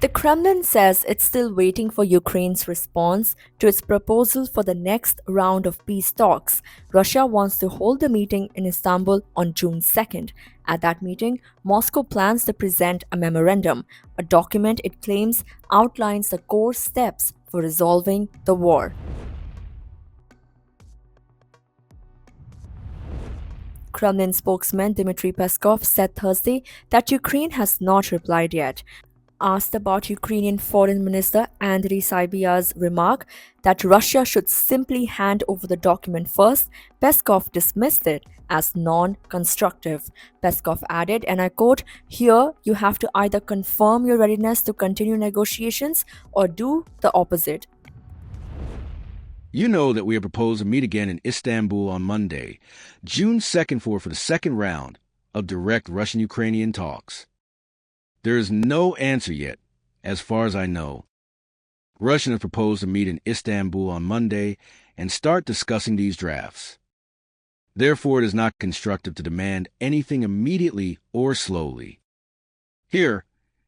The Kremlin says it's still waiting for Ukraine's response to its proposal for the next round of peace talks. Russia wants to hold a meeting in Istanbul on June 2nd. At that meeting, Moscow plans to present a memorandum, a document it claims outlines the core steps for resolving the war. Kremlin spokesman Dmitry Peskov said Thursday that Ukraine has not replied yet. Asked about Ukrainian Foreign Minister Andriy Sybiha's remark that Russia should simply hand over the document first, Peskov dismissed it as non-constructive. Peskov added, and I quote, "Here you have to either confirm your readiness to continue negotiations or do the opposite." You know that we are proposed to meet again in Istanbul on Monday, June 2nd for the second round of direct Russian-Ukrainian talks. There is no answer yet, as far as I know. Russia has proposed to meet in Istanbul on Monday and start discussing these drafts. Therefore, it is not constructive to demand anything immediately or slowly. Here,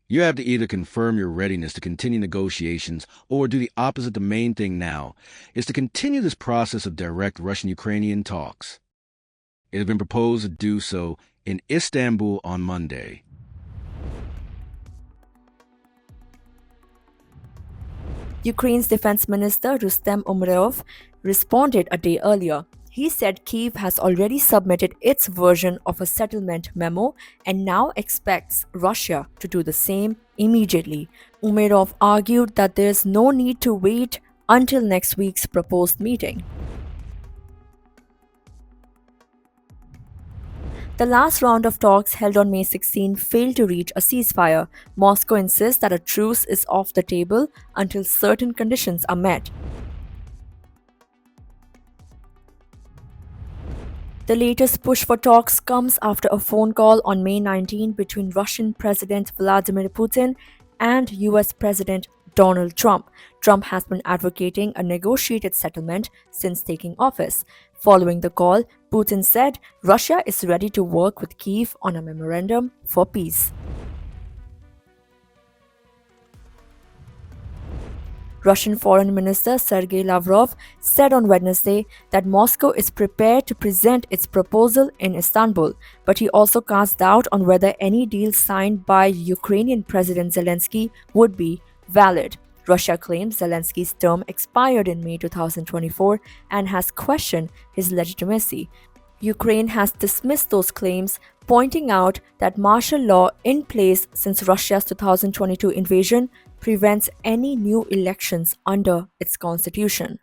you have to either confirm your readiness to continue negotiations or do the opposite. The main thing now is to continue this process of direct Russian-Ukrainian talks. It has been proposed to do so in Istanbul on Monday. Ukraine's Defence Minister Rustem Umerov responded a day earlier. He said Kyiv has already submitted its version of a settlement memo and now expects Russia to do the same immediately. Umerov argued that there is no need to wait until next week's proposed meeting. The last round of talks held on May 16 failed to reach a ceasefire. Moscow insists that a truce is off the table until certain conditions are met. The latest push for talks comes after a phone call on May 19 between Russian President Vladimir Putin and US President Donald Trump. Trump has been advocating a negotiated settlement since taking office. Following the call, Putin said Russia is ready to work with Kyiv on a memorandum for peace. Russian Foreign Minister Sergei Lavrov said on Wednesday that Moscow is prepared to present its proposal in Istanbul, but he also cast doubt on whether any deal signed by Ukrainian President Zelensky would be valid. Russia claims Zelensky's term expired in May 2024 and has questioned his legitimacy. Ukraine has dismissed those claims, pointing out that martial law in place since Russia's 2022 invasion prevents any new elections under its constitution.